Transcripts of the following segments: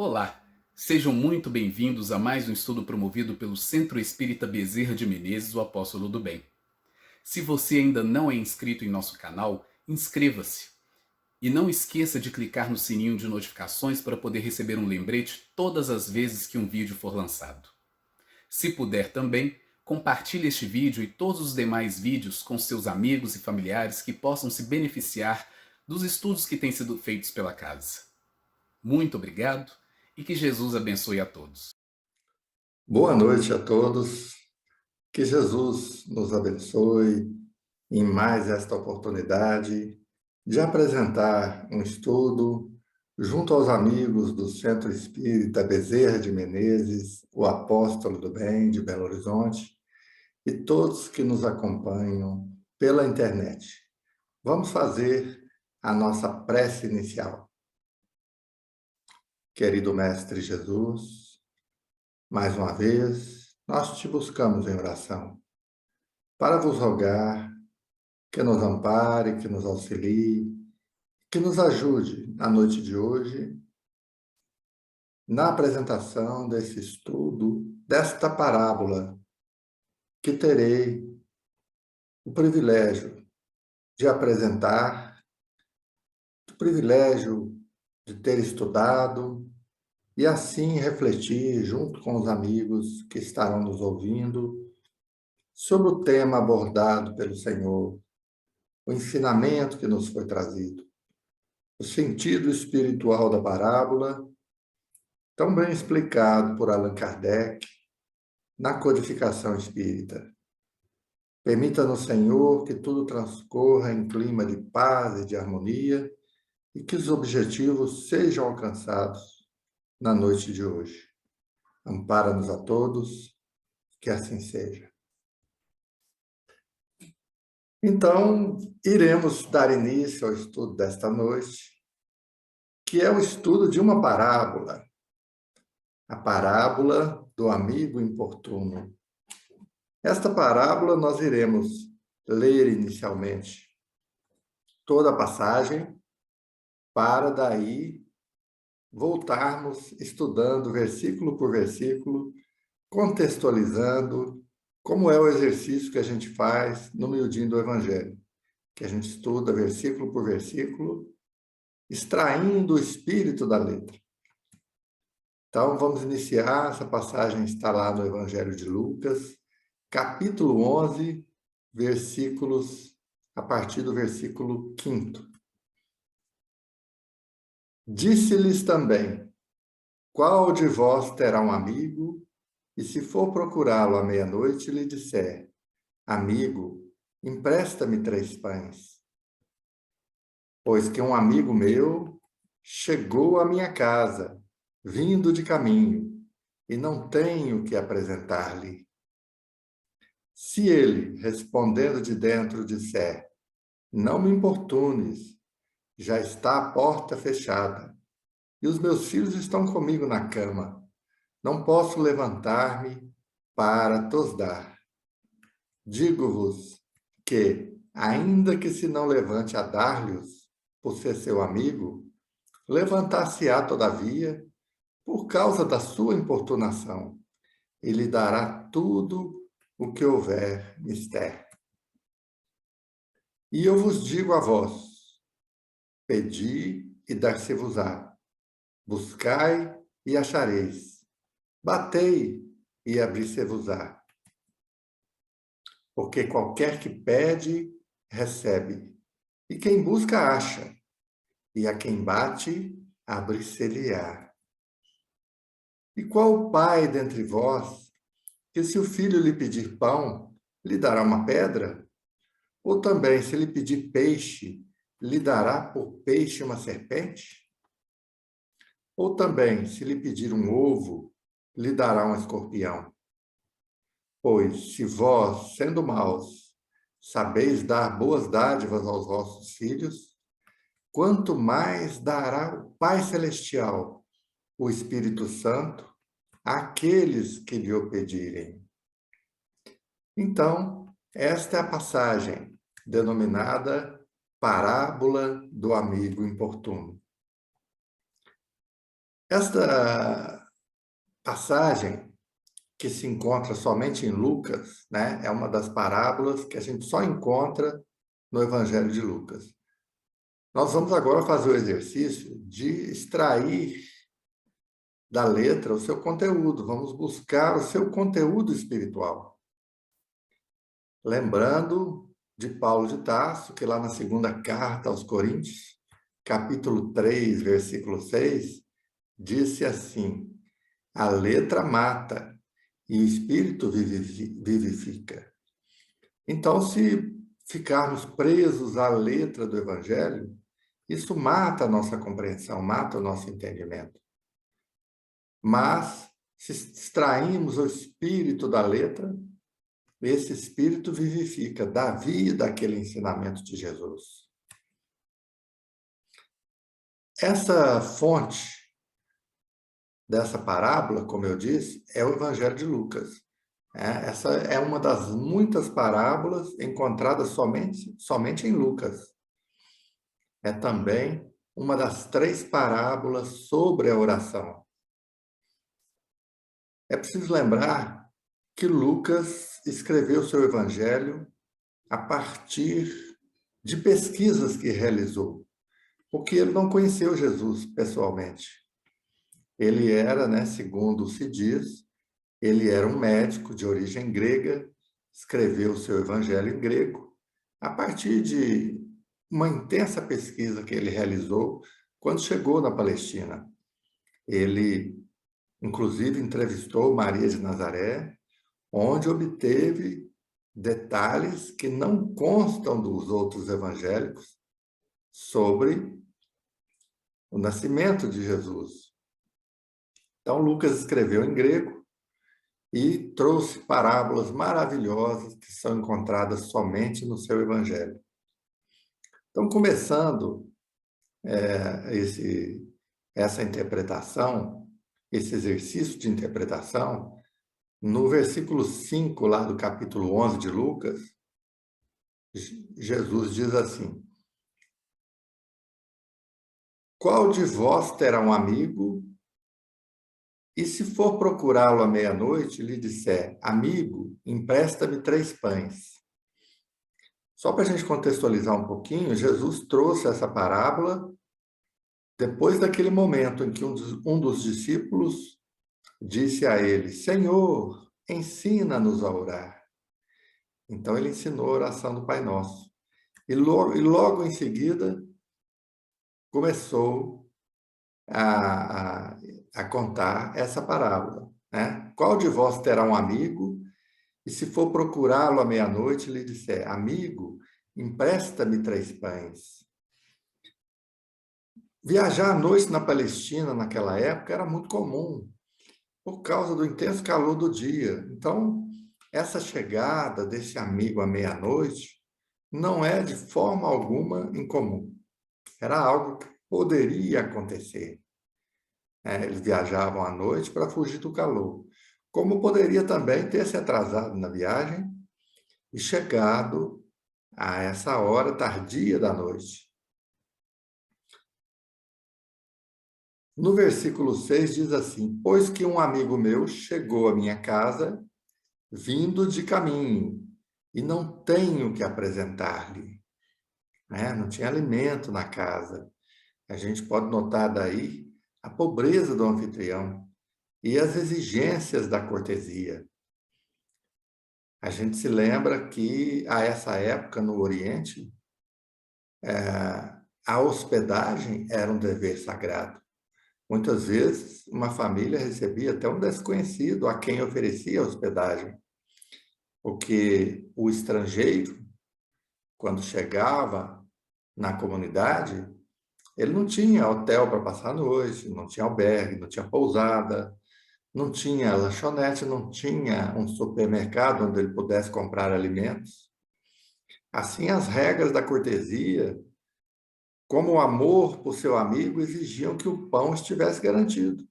Olá, sejam muito bem-vindos a mais um estudo promovido pelo Centro Espírita Bezerra de Menezes, o Apóstolo do Bem. Se você ainda não é inscrito em nosso canal, inscreva-se. E não esqueça de clicar no sininho de notificações para poder receber um lembrete todas as vezes que um vídeo for lançado. Se puder também, compartilhe este vídeo e todos os demais vídeos com seus amigos e familiares que possam se beneficiar dos estudos que têm sido feitos pela casa. Muito obrigado e que Jesus abençoe a todos. Boa noite a todos. Que Jesus nos abençoe em mais esta oportunidade de apresentar um estudo junto aos amigos do Centro Espírita Bezerra de Menezes, o Apóstolo do Bem de Belo Horizonte, e todos que nos acompanham pela internet. Vamos fazer a nossa prece inicial. Querido Mestre Jesus, mais uma vez, nós te buscamos em oração para vos rogar que nos ampare, que nos auxilie, que nos ajude na noite de hoje na apresentação desse estudo, desta parábola que terei o privilégio de apresentar, o privilégio de ter estudado e assim refletir junto com os amigos que estarão nos ouvindo sobre o tema abordado pelo Senhor, o ensinamento que nos foi trazido, o sentido espiritual da parábola, tão bem explicado por Allan Kardec na codificação espírita. Permita-nos, Senhor, que tudo transcorra em clima de paz e de harmonia e que os objetivos sejam alcançados na noite de hoje. Ampara-nos a todos, que assim seja. Então, iremos dar início ao estudo desta noite, que é o estudo de uma parábola, a parábola do amigo importuno. Esta parábola nós iremos ler inicialmente toda a passagem, para daí voltarmos estudando versículo por versículo, contextualizando como é o exercício que a gente faz no miudinho do Evangelho, que a gente estuda versículo por versículo, extraindo o espírito da letra. Então, vamos iniciar, essa passagem está lá no Evangelho de Lucas, capítulo 11, versículos, a partir do versículo 5º. Disse-lhes também: qual de vós terá um amigo, e se for procurá-lo à meia-noite, lhe disser: amigo, empresta-me 3 pães? Pois que um amigo meu chegou à minha casa, vindo de caminho, e não tenho que apresentar-lhe. Se ele, respondendo de dentro, disser: não me importunes, já está a porta fechada, e os meus filhos estão comigo na cama, não posso levantar-me para tos dar. Digo-vos que, ainda que se não levante a dar-lhes, por ser seu amigo, levantar-se-á todavia, por causa da sua importunação, e lhe dará tudo o que houver mister. E eu vos digo a vós: pedi e dar-se-vos-á, buscai e achareis, batei e abrir-se-vos-á. Porque qualquer que pede, recebe, e quem busca, acha, e a quem bate, abre-se-lhe-á. E qual pai dentre vós, que se o filho lhe pedir pão, lhe dará uma pedra? Ou também, se lhe pedir peixe, lhe dará por peixe uma serpente? Ou também, se lhe pedir um ovo, lhe dará um escorpião? Pois, se vós, sendo maus, sabeis dar boas dádivas aos vossos filhos, quanto mais dará o Pai Celestial, o Espírito Santo, àqueles que lhe o pedirem. Então, esta é a passagem denominada Parábola do Amigo Importuno. Esta passagem, que se encontra somente em Lucas, né, é uma das parábolas que a gente só encontra no Evangelho de Lucas. Nós vamos agora fazer o exercício de extrair da letra o seu conteúdo, vamos buscar o seu conteúdo espiritual. Lembrando de Paulo de Tarso, que lá na segunda carta aos Coríntios, capítulo 3, versículo 6, disse assim: a letra mata e o espírito vivifica. Então, se ficarmos presos à letra do Evangelho, isso mata a nossa compreensão, mata o nosso entendimento. Mas, se extraímos o espírito da letra, esse espírito vivifica, dá vida àquele ensinamento de Jesus. Essa fonte dessa parábola, como eu disse, é o Evangelho de Lucas. Essa é uma das muitas parábolas encontradas somente em Lucas. É também uma das 3 parábolas sobre a oração. É preciso lembrar que Lucas escreveu seu evangelho a partir de pesquisas que realizou, porque ele não conheceu Jesus pessoalmente. Ele era, segundo se diz, ele era um médico de origem grega, escreveu seu evangelho em grego, a partir de uma intensa pesquisa que ele realizou quando chegou na Palestina. Ele, inclusive, entrevistou Maria de Nazaré, onde obteve detalhes que não constam dos outros evangélicos sobre o nascimento de Jesus. Então, Lucas escreveu em grego e trouxe parábolas maravilhosas que são encontradas somente no seu evangelho. Então, começando essa interpretação, esse exercício de interpretação, no versículo 5, lá do capítulo 11 de Lucas, Jesus diz assim: qual de vós terá um amigo, e se for procurá-lo à meia-noite, lhe disser, amigo, empresta-me 3 pães. Só para a gente contextualizar um pouquinho, Jesus trouxe essa parábola depois daquele momento em que um dos discípulos disse a ele, Senhor, ensina-nos a orar. Então, ele ensinou a oração do Pai Nosso. E logo em seguida, começou a contar essa parábola. Qual de vós terá um amigo, e se for procurá-lo à meia-noite, lhe disser, amigo, empresta-me 3 pães. Viajar à noite na Palestina, naquela época, era muito comum, por causa do intenso calor do dia. Então, essa chegada desse amigo à meia-noite não é de forma alguma incomum. Era algo que poderia acontecer. Eles viajavam à noite para fugir do calor. Como poderia também ter se atrasado na viagem e chegado a essa hora tardia da noite. No versículo 6 diz assim, pois que um amigo meu chegou à minha casa vindo de caminho e não tenho que apresentar-lhe. Não tinha alimento na casa. A gente pode notar daí a pobreza do anfitrião e as exigências da cortesia. A gente se lembra que, a essa época, no Oriente, a hospedagem era um dever sagrado. Muitas vezes, uma família recebia até um desconhecido a quem oferecia hospedagem, porque o estrangeiro, quando chegava na comunidade, ele não tinha hotel para passar a noite, não tinha albergue, não tinha pousada, não tinha lanchonete, não tinha um supermercado onde ele pudesse comprar alimentos. Assim, as regras da cortesia, como o amor por seu amigo, exigiam que o pão estivesse garantido,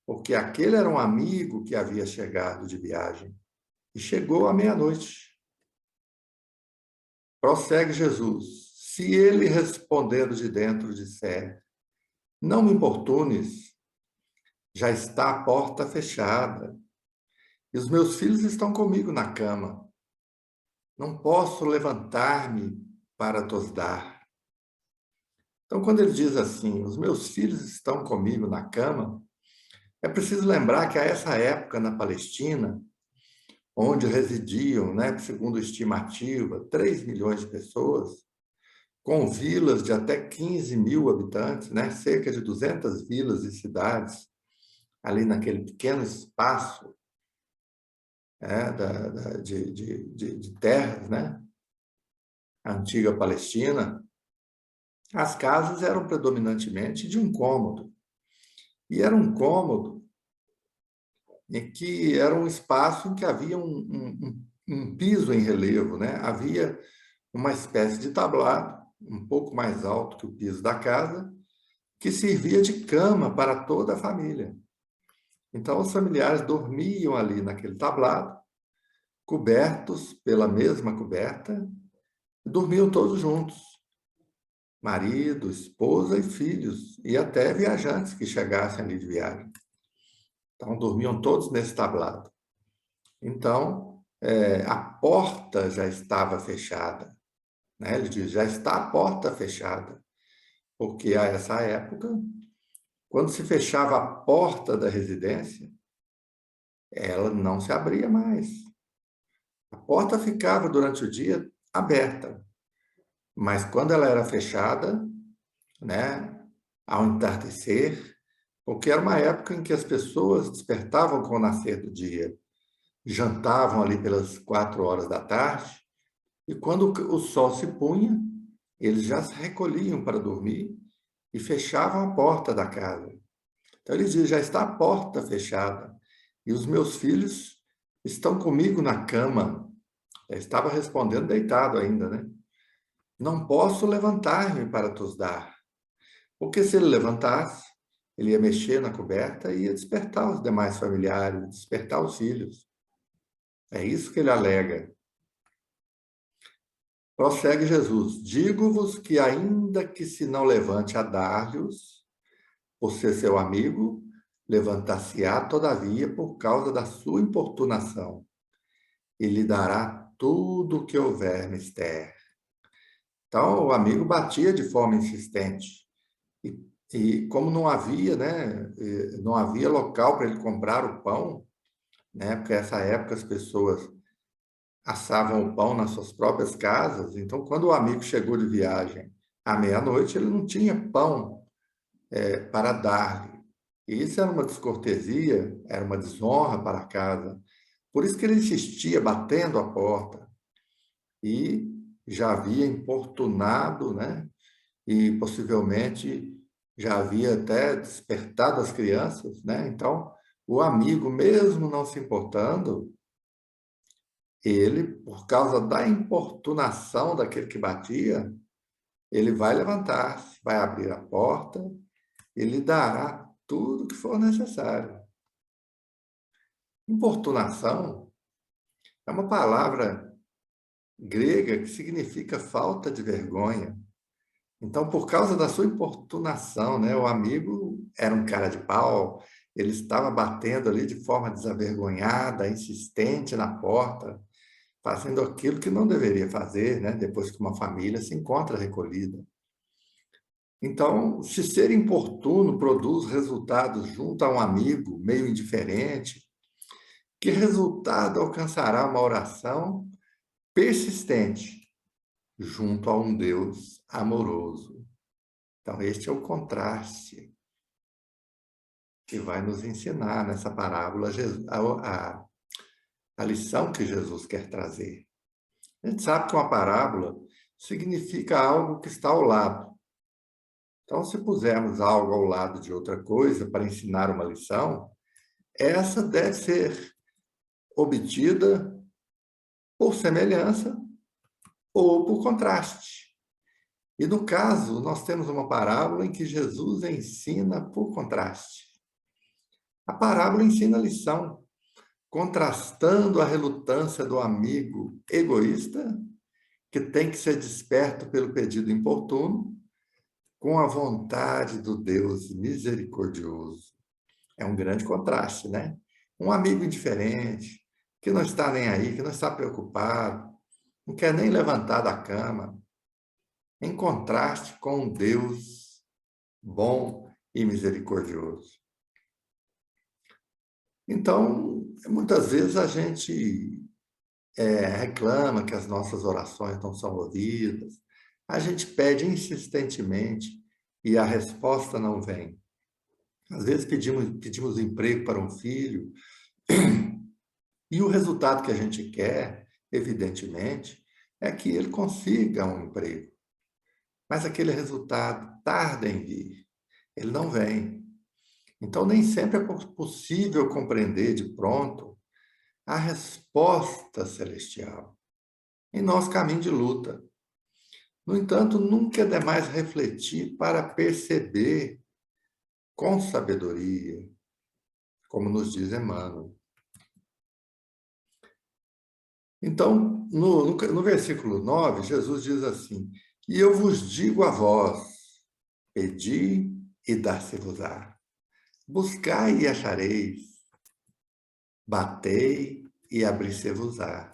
porque aquele era um amigo que havia chegado de viagem e chegou à meia-noite. Prossegue Jesus, se ele respondendo de dentro disser, não me importunes, já está a porta fechada, e os meus filhos estão comigo na cama. Não posso levantar-me para tos dar. Então, quando ele diz assim, os meus filhos estão comigo na cama, é preciso lembrar que a essa época na Palestina, onde residiam, né, segundo a estimativa, 3 milhões de pessoas, com vilas de até 15 mil habitantes, né, cerca de 200 vilas e cidades, ali naquele pequeno espaço, de terras, né, a antiga Palestina, as casas eram predominantemente de um cômodo. E era um cômodo em que era um espaço em que havia um piso em relevo, né? Havia uma espécie de tablado, um pouco mais alto que o piso da casa, que servia de cama para toda a família. Então, os familiares dormiam ali naquele tablado, cobertos pela mesma coberta, e dormiam todos juntos. Marido, esposa e filhos, e até viajantes que chegassem ali de viagem. Então, dormiam todos nesse tablado. Então, a porta já estava fechada, né? Ele diz, já está a porta fechada, porque a essa época, quando se fechava a porta da residência, ela não se abria mais. A porta ficava durante o dia aberta, mas quando ela era fechada, né, ao entardecer, porque era uma época em que as pessoas despertavam com o nascer do dia, jantavam ali pelas 4 horas da tarde, e quando o sol se punha, eles já se recolhiam para dormir e fechavam a porta da casa. Então ele diz, já está a porta fechada, e os meus filhos estão comigo na cama. Já estava respondendo deitado ainda, né? Não posso levantar-me para tos dar. Porque se ele levantasse, ele ia mexer na coberta e ia despertar os demais familiares, despertar os filhos. É isso que ele alega. Prossegue Jesus: digo-vos que, ainda que se não levante a dar-lhes, por ser seu amigo, levantar-se-á, todavia, por causa da sua importunação, e lhe dará tudo o que houver mister. Então, o amigo batia de forma insistente. E como não havia, né, não havia local para ele comprar o pão, né, porque nessa época as pessoas assavam o pão nas suas próprias casas. Então, quando o amigo chegou de viagem à meia-noite, ele não tinha pão para dar-lhe. E isso era uma descortesia, era uma desonra para a casa. Por isso que ele insistia, batendo a porta. E já havia importunado, né? E possivelmente já havia até despertado as crianças, né? Então, o amigo, mesmo não se importando, ele, por causa da importunação daquele que batia, ele vai levantar-se, vai abrir a porta, ele dará tudo o que for necessário. Importunação é uma palavra grega que significa falta de vergonha. Então, por causa da sua importunação, né, o amigo era um cara de pau, ele estava batendo ali de forma desavergonhada, insistente na porta, fazendo aquilo que não deveria fazer, né, depois que uma família se encontra recolhida. Então, se ser importuno produz resultados junto a um amigo meio indiferente, que resultado alcançará uma oração persistente junto a um Deus amoroso? Então, este é o contraste que vai nos ensinar nessa parábola a lição que Jesus quer trazer. A gente sabe que uma parábola significa algo que está ao lado. Então, se pusermos algo ao lado de outra coisa para ensinar uma lição, essa deve ser obtida por semelhança ou por contraste. E no caso, nós temos uma parábola em que Jesus ensina por contraste. A parábola ensina a lição, contrastando a relutância do amigo egoísta, que tem que ser desperto pelo pedido importuno, com a vontade do Deus misericordioso. É um grande contraste, né? Um amigo indiferente, que não está nem aí, que não está preocupado, não quer nem levantar da cama, em contraste com um Deus bom e misericordioso. Então, muitas vezes a gente reclama que as nossas orações não são ouvidas, a gente pede insistentemente e a resposta não vem. Às vezes pedimos emprego para um filho e o resultado que a gente quer, evidentemente, é que ele consiga um emprego. Mas aquele resultado tarda em vir, ele não vem. Então, nem sempre é possível compreender de pronto a resposta celestial em nosso caminho de luta. No entanto, nunca é demais refletir para perceber com sabedoria, como nos diz Emmanuel. Então, no versículo 9, Jesus diz assim: E eu vos digo a vós, pedi e dar-se-vos-á. Buscai e achareis, batei e abrir-se-vos-á.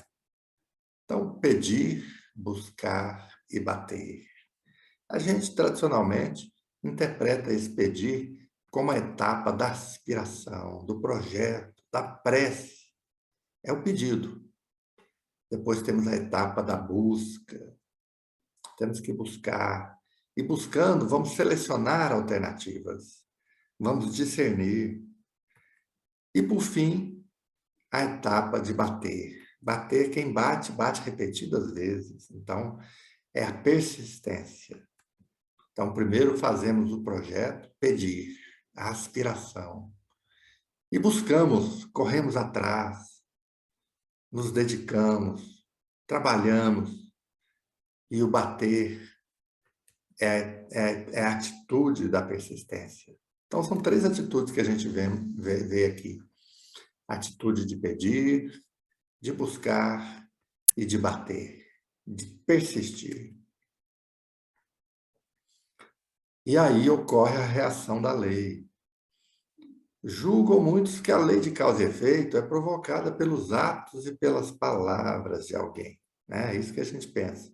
Então, pedir, buscar e bater. A gente, tradicionalmente, interpreta esse pedir como a etapa da aspiração, do projeto, da prece. É o pedido. Depois temos a etapa da busca. Temos que buscar. E buscando, vamos selecionar alternativas. Vamos discernir. E, por fim, a etapa de bater. Bater, quem bate, bate repetidas vezes. Então, é a persistência. Então, primeiro fazemos o projeto, pedir, a aspiração. E buscamos, corremos atrás, nos dedicamos, trabalhamos. E o bater é a atitude da persistência. Então, são 3 atitudes que a gente vê aqui. A atitude de pedir, de buscar e de bater, de persistir. E aí ocorre a reação da lei. Julgam muitos que a lei de causa e efeito é provocada pelos atos e pelas palavras de alguém. É isso que a gente pensa.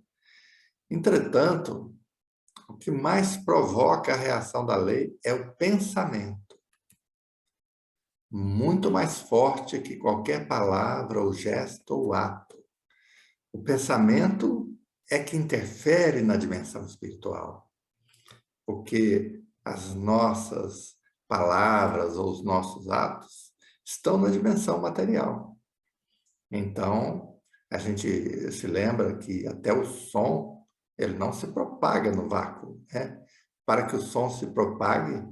Entretanto, o que mais provoca a reação da lei é o pensamento. Muito mais forte que qualquer palavra ou gesto ou ato. O pensamento é que interfere na dimensão espiritual. Porque as nossas palavras ou os nossos atos estão na dimensão material. Então, a gente se lembra que até o som, ele não se propaga no vácuo, né? Para que o som se propague,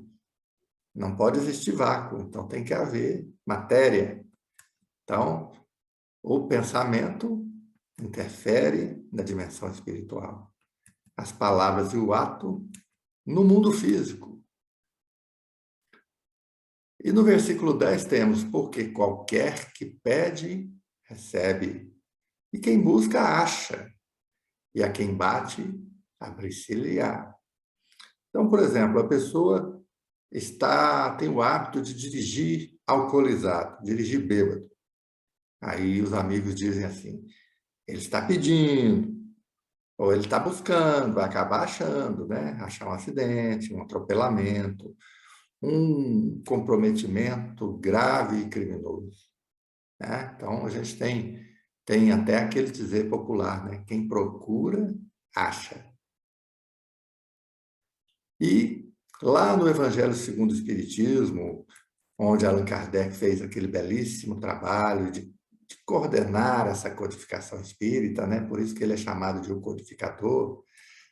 não pode existir vácuo, então tem que haver matéria. Então, o pensamento interfere na dimensão espiritual. As palavras e o ato no mundo físico. E no versículo 10 temos, porque qualquer que pede, recebe. E quem busca, acha. E a quem bate, abre-se-lhe-á. Então, por exemplo, a pessoa tem o hábito de dirigir alcoolizado, dirigir bêbado. Aí os amigos dizem assim, ele está pedindo, ou ele está buscando, vai acabar achando, né? Achar um acidente, um atropelamento, um comprometimento grave e criminoso. Né? Então, a gente tem até aquele dizer popular, né? Quem procura, acha. E lá no Evangelho segundo o Espiritismo, onde Allan Kardec fez aquele belíssimo trabalho de coordenar essa codificação espírita, né? Por isso que ele é chamado de o codificador,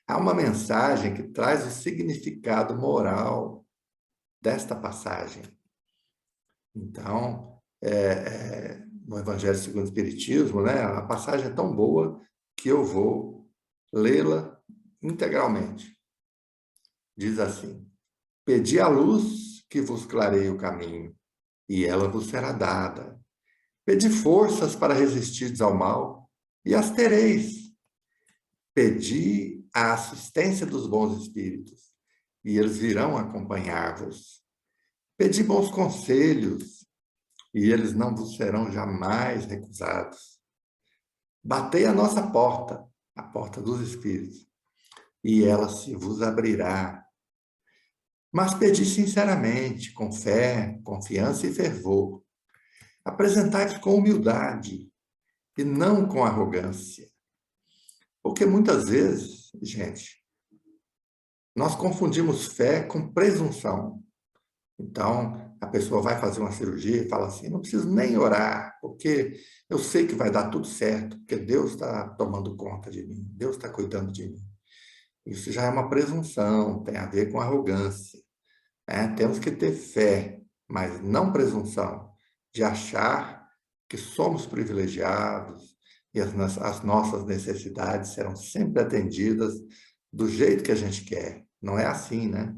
há uma mensagem que traz o significado moral desta passagem. Então, no Evangelho segundo o Espiritismo, né, a passagem é tão boa que eu vou lê-la integralmente. Diz assim: Pedi a luz que vos clareie o caminho, e ela vos será dada. Pedi forças para resistirdes ao mal, e as tereis. Pedi a assistência dos bons espíritos, e eles virão acompanhar-vos. Pedi bons conselhos, e eles não vos serão jamais recusados. Batei a nossa porta, a porta dos Espíritos, e ela se vos abrirá. Mas pedi sinceramente, com fé, confiança e fervor. Apresentai-vos com humildade e não com arrogância. Porque muitas vezes, gente, nós confundimos fé com presunção. Então, a pessoa vai fazer uma cirurgia e fala assim, não preciso nem orar, porque eu sei que vai dar tudo certo, porque Deus está tomando conta de mim, Deus está cuidando de mim. Isso já é uma presunção, tem a ver com arrogância. Temos que ter fé, mas não presunção, de achar que somos privilegiados e as nossas necessidades serão sempre atendidas do jeito que a gente quer. Não é assim, né?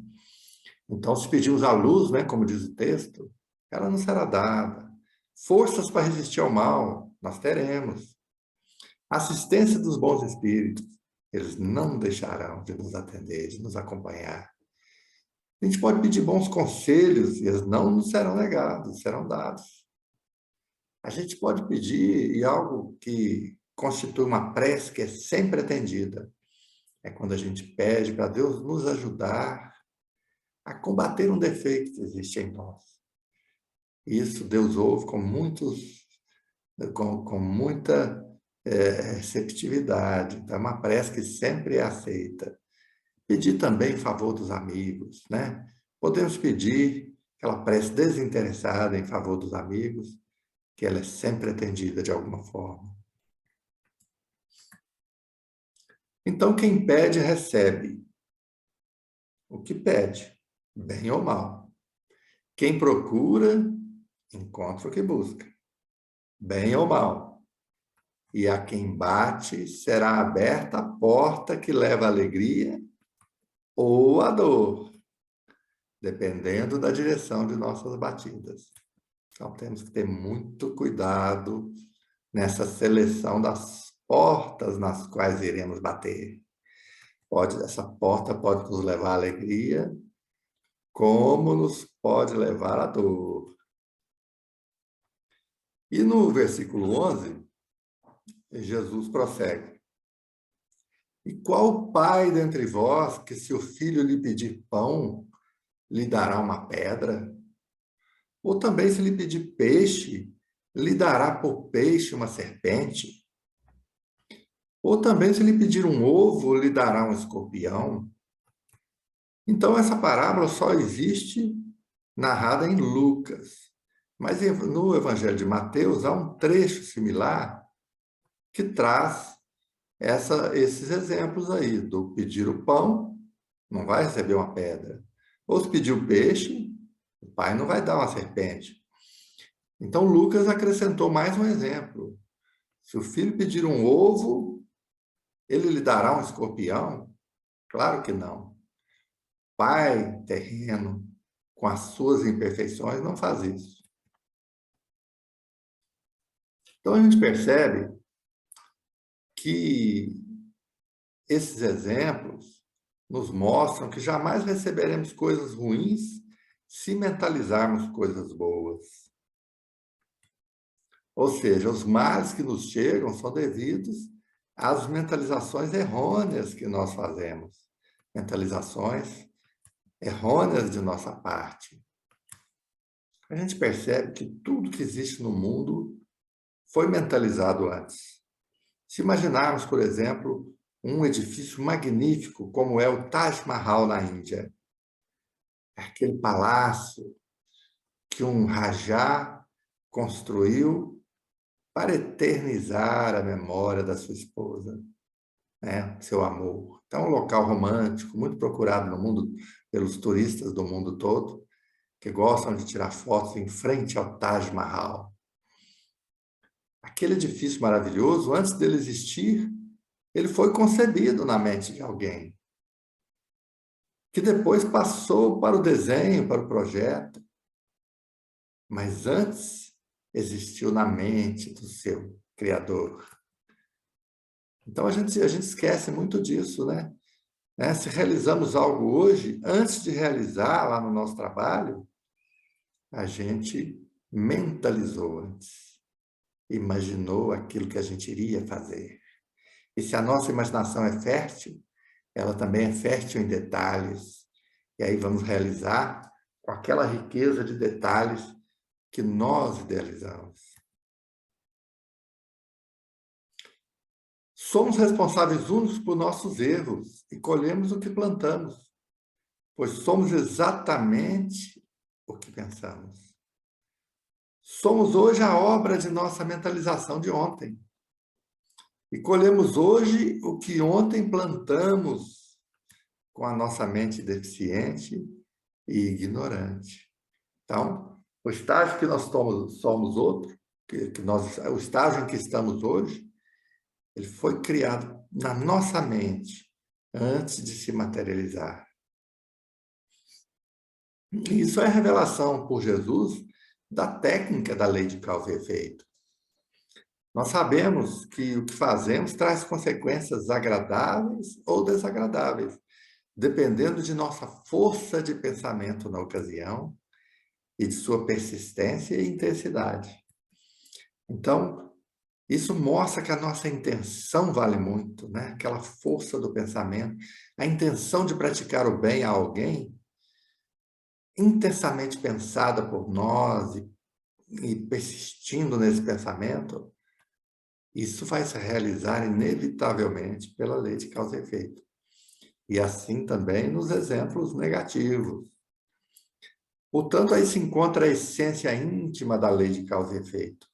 Então, se pedimos a luz, né, como diz o texto, ela nos será dada. Forças para resistir ao mal, nós teremos. Assistência dos bons espíritos, eles não deixarão de nos atender, de nos acompanhar. A gente pode pedir bons conselhos e eles não nos serão negados, serão dados. A gente pode pedir e algo que constitui uma prece que é sempre atendida. É quando a gente pede para Deus nos ajudar a combater um defeito que existe em nós. Isso Deus ouve com muita receptividade. Então, é uma prece que sempre é aceita. Pedir também em favor dos amigos, né? Podemos pedir aquela prece desinteressada em favor dos amigos, que ela é sempre atendida de alguma forma. Então, quem pede, recebe o que pede, bem ou mal. Quem procura, encontra o que busca, bem ou mal. E a quem bate, será aberta a porta que leva a alegria ou a dor, dependendo da direção de nossas batidas. Então, temos que ter muito cuidado nessa seleção das portas nas quais iremos bater. Essa porta pode nos levar à alegria, como nos pode levar à dor. E no versículo 11, Jesus prossegue. E qual pai dentre vós que, se o filho lhe pedir pão, lhe dará uma pedra? Ou também, se lhe pedir peixe, lhe dará por peixe uma serpente? Ou também, se lhe pedir um ovo, lhe dará um escorpião? Então, essa parábola só existe narrada em Lucas. Mas no Evangelho de Mateus há um trecho similar que traz esses exemplos aí, do pedir o pão, não vai receber uma pedra. Ou se pedir o peixe, o pai não vai dar uma serpente. Então, Lucas acrescentou mais um exemplo. Se o filho pedir um ovo, ele lhe dará um escorpião? Claro que não. Pai terreno, com as suas imperfeições, não faz isso. Então, a gente percebe que esses exemplos nos mostram que jamais receberemos coisas ruins se mentalizarmos coisas boas. Ou seja, os males que nos chegam são devidos às mentalizações errôneas que nós fazemos. Mentalizações errôneas de nossa parte. A gente percebe que tudo que existe no mundo foi mentalizado antes. Se imaginarmos, por exemplo, um edifício magnífico como é o Taj Mahal na Índia, aquele palácio que um Rajá construiu para eternizar a memória da sua esposa, né? Seu amor. Então, um local romântico, muito procurado no mundo pelos turistas do mundo todo, que gostam de tirar fotos em frente ao Taj Mahal. Aquele edifício maravilhoso, antes dele existir, ele foi concebido na mente de alguém, que depois passou para o desenho, para o projeto, mas antes existiu na mente do seu Criador. Então, a gente esquece muito disso, né? Se realizamos algo hoje, antes de realizar lá no nosso trabalho, a gente mentalizou antes, imaginou aquilo que a gente iria fazer. E se a nossa imaginação é fértil, ela também é fértil em detalhes. E aí vamos realizar com aquela riqueza de detalhes que nós idealizamos. Somos responsáveis únicos por nossos erros e colhemos o que plantamos, pois somos exatamente o que pensamos. Somos hoje a obra de nossa mentalização de ontem. E colhemos hoje o que ontem plantamos com a nossa mente deficiente e ignorante. Então, o estágio que nós somos outro, o estágio em que estamos hoje, ele foi criado na nossa mente antes de se materializar. E isso é a revelação por Jesus da técnica da lei de causa e efeito. Nós sabemos que o que fazemos traz consequências agradáveis ou desagradáveis, dependendo de nossa força de pensamento na ocasião e de sua persistência e intensidade. Então, isso mostra que a nossa intenção vale muito, né? Aquela força do pensamento, a intenção de praticar o bem a alguém, intensamente pensada por nós e persistindo nesse pensamento, isso vai se realizar inevitavelmente pela lei de causa e efeito. E assim também nos exemplos negativos. Portanto, aí se encontra a essência íntima da lei de causa e efeito.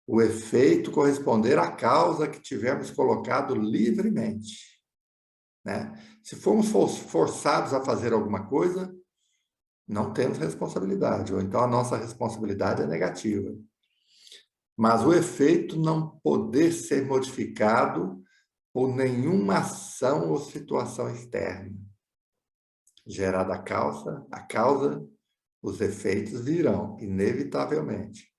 O efeito corresponder à causa que tivermos colocado livremente. Né? Se formos forçados a fazer alguma coisa, não temos responsabilidade, ou então a nossa responsabilidade é negativa. Mas o efeito não poder ser modificado por nenhuma ação ou situação externa. Gerada a causa, os efeitos virão, inevitavelmente.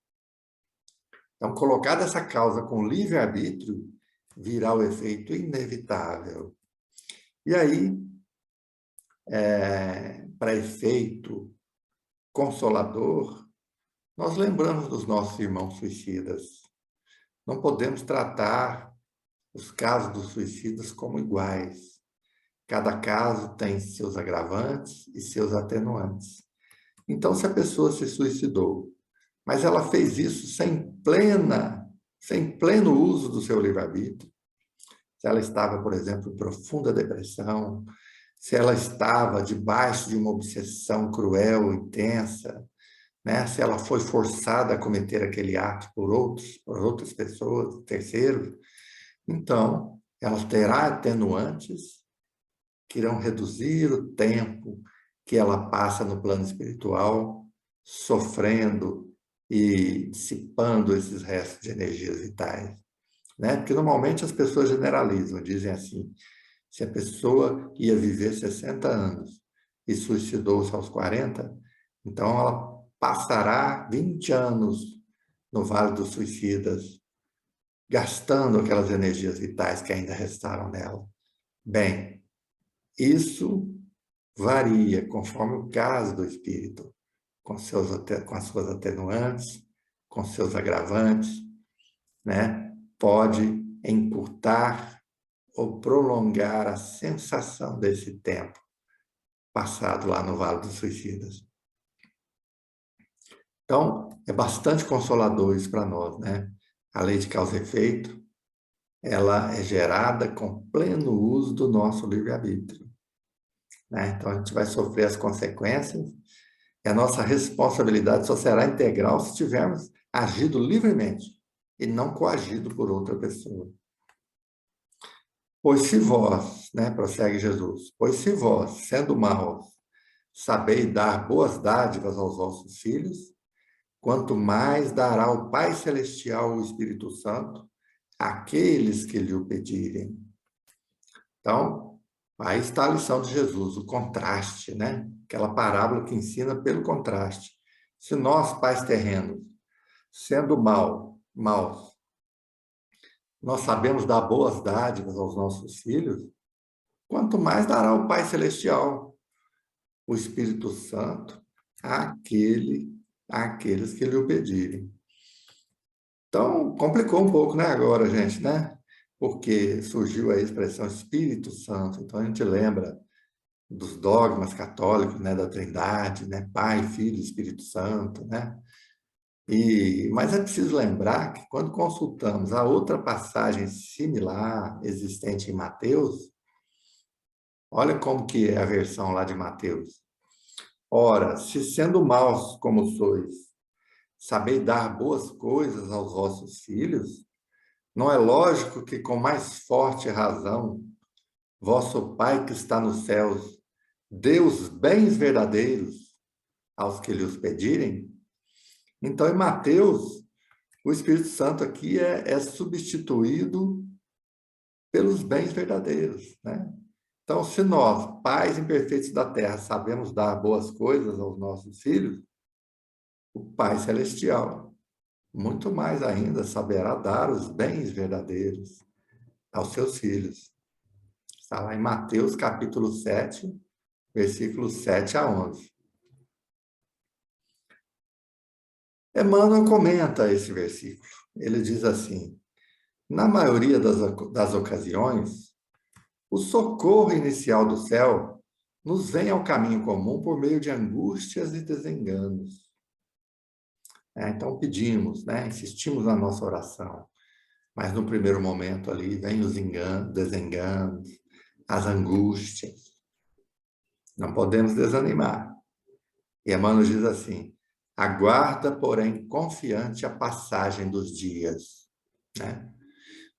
Então, colocada essa causa com livre-arbítrio, virá o efeito inevitável. E aí, para efeito consolador, nós lembramos dos nossos irmãos suicidas. Não podemos tratar os casos dos suicidas como iguais. Cada caso tem seus agravantes e seus atenuantes. Então, se a pessoa se suicidou, mas ela fez isso sem pleno uso do seu livre-arbítrio, se ela estava, por exemplo, em profunda depressão, se ela estava debaixo de uma obsessão cruel, intensa, né? Se ela foi forçada a cometer aquele ato por outras pessoas, terceiros, então ela terá atenuantes que irão reduzir o tempo que ela passa no plano espiritual, sofrendo e dissipando esses restos de energias vitais. Né? Porque normalmente as pessoas generalizam, dizem assim, se a pessoa ia viver 60 anos e suicidou-se aos 40, então ela passará 20 anos no Vale dos Suicidas, gastando aquelas energias vitais que ainda restaram nela. Bem, isso varia conforme o caso do espírito, com as suas atenuantes, com seus agravantes, né? Pode encurtar ou prolongar a sensação desse tempo passado lá no Vale dos Suicidas. Então, é bastante consolador isso para nós, né? A lei de causa e efeito, ela é gerada com pleno uso do nosso livre-arbítrio. Né? Então, a gente vai sofrer as consequências e a nossa responsabilidade só será integral se tivermos agido livremente e não coagido por outra pessoa. Pois se vós, né, prossegue Jesus, pois se vós, sendo maus, sabeis dar boas dádivas aos vossos filhos, quanto mais dará o Pai Celestial o Espírito Santo àqueles que lhe o pedirem. Então, aí está a lição de Jesus, o contraste, né? Aquela parábola que ensina pelo contraste. Se nós, pais terrenos, sendo maus, nós sabemos dar boas dádivas aos nossos filhos, quanto mais dará o Pai Celestial, o Espírito Santo, àqueles que lhe o pedirem. Então, complicou um pouco, né, agora, gente, né? Porque surgiu a expressão Espírito Santo. Então, a gente lembra dos dogmas católicos, né, da Trindade, né, Pai, Filho e Espírito Santo, né? Mas é preciso lembrar que quando consultamos a outra passagem similar existente em Mateus, olha como que é a versão lá de Mateus. Ora, se sendo maus como sois, sabeis dar boas coisas aos vossos filhos, não é lógico que com mais forte razão vosso Pai que está nos céus dê os bens verdadeiros aos que lhe os pedirem? Então, em Mateus, o Espírito Santo aqui é substituído pelos bens verdadeiros, né? Então, se nós, pais imperfeitos da terra, sabemos dar boas coisas aos nossos filhos, o Pai Celestial, muito mais ainda, saberá dar os bens verdadeiros aos seus filhos. Está lá em Mateus, capítulo 7, versículos 7 a 11. Emmanuel comenta esse versículo. Ele diz assim: na maioria das ocasiões, o socorro inicial do céu nos vem ao caminho comum por meio de angústias e desenganos. Então pedimos, né? Insistimos na nossa oração, mas no primeiro momento ali vem os enganos, desenganos, as angústias. Não podemos desanimar. E Emmanuel diz assim: aguarda, porém, confiante a passagem dos dias, né?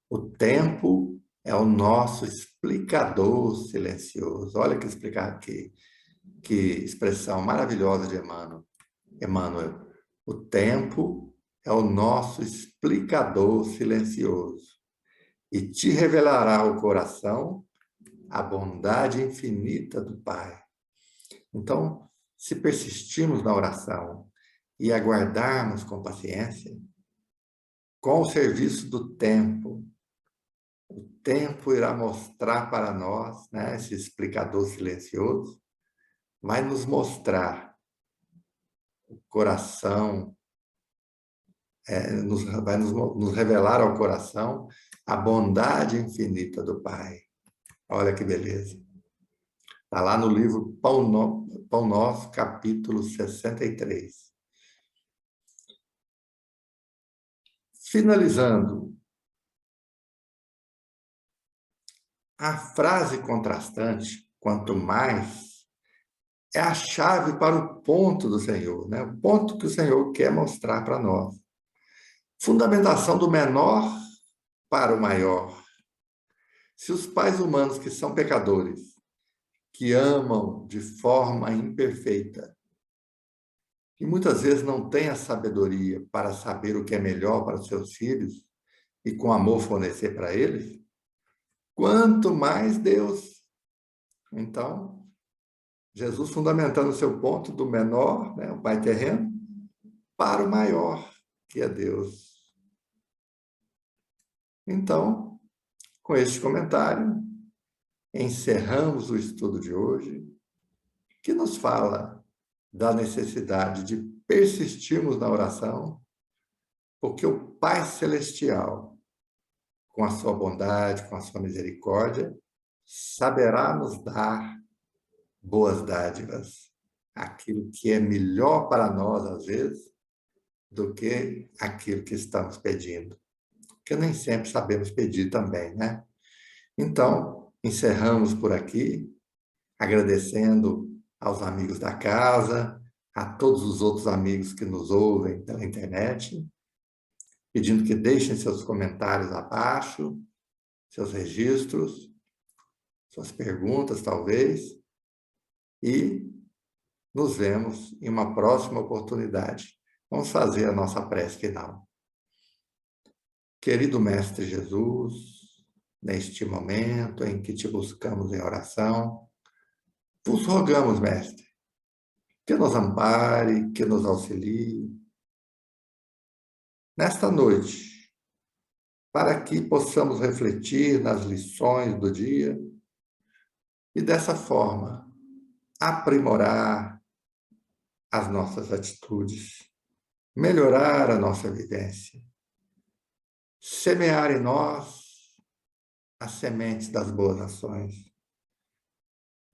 O tempo é o nosso explicador silencioso. Olha que expressão maravilhosa de Emmanuel. Emmanuel, o tempo é o nosso explicador silencioso e te revelará ao coração a bondade infinita do Pai. Então, se persistirmos na oração e aguardarmos com paciência, com o serviço do tempo, o tempo irá mostrar para nós, né, esse explicador silencioso, vai nos mostrar o coração, vai nos revelar ao coração a bondade infinita do Pai. Olha que beleza. Está lá no livro Pão Nosso, capítulo 63. Finalizando, a frase contrastante, quanto mais, é a chave para o ponto do Senhor, né? O ponto que o Senhor quer mostrar para nós. Fundamentação do menor para o maior. Se os pais humanos que são pecadores, que amam de forma imperfeita, e muitas vezes não têm a sabedoria para saber o que é melhor para os seus filhos e com amor fornecer para eles, quanto mais Deus. Então, Jesus fundamentando o seu ponto do menor, né, o Pai terreno, para o maior, que é Deus. Então, com este comentário, encerramos o estudo de hoje, que nos fala da necessidade de persistirmos na oração, porque o Pai Celestial, com a sua bondade, com a sua misericórdia, saberá nos dar boas dádivas, aquilo que é melhor para nós, às vezes, do que aquilo que estamos pedindo. Porque nem sempre sabemos pedir também, né? Então, encerramos por aqui, agradecendo aos amigos da casa, a todos os outros amigos que nos ouvem pela internet, pedindo que deixem seus comentários abaixo, seus registros, suas perguntas, talvez, e nos vemos em uma próxima oportunidade. Vamos fazer a nossa prece final. Querido Mestre Jesus, neste momento em que te buscamos em oração, vos rogamos, Mestre, que nos ampare, que nos auxilie nesta noite, para que possamos refletir nas lições do dia e, dessa forma, aprimorar as nossas atitudes, melhorar a nossa vivência, semear em nós as sementes das boas ações,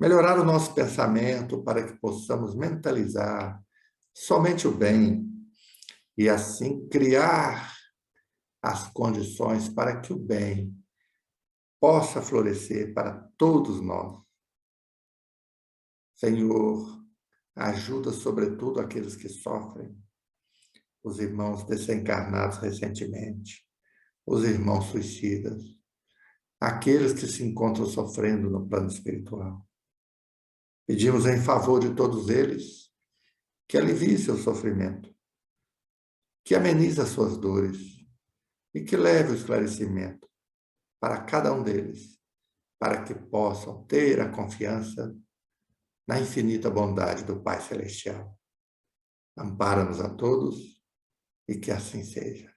melhorar o nosso pensamento para que possamos mentalizar somente o bem e assim criar as condições para que o bem possa florescer para todos nós. Senhor, ajuda sobretudo aqueles que sofrem, os irmãos desencarnados recentemente, os irmãos suicidas, aqueles que se encontram sofrendo no plano espiritual. Pedimos em favor de todos eles que alivie seu sofrimento, que amenize as suas dores e que leve o esclarecimento para cada um deles, para que possam ter a confiança na infinita bondade do Pai Celestial. Ampara-nos a todos e que assim seja.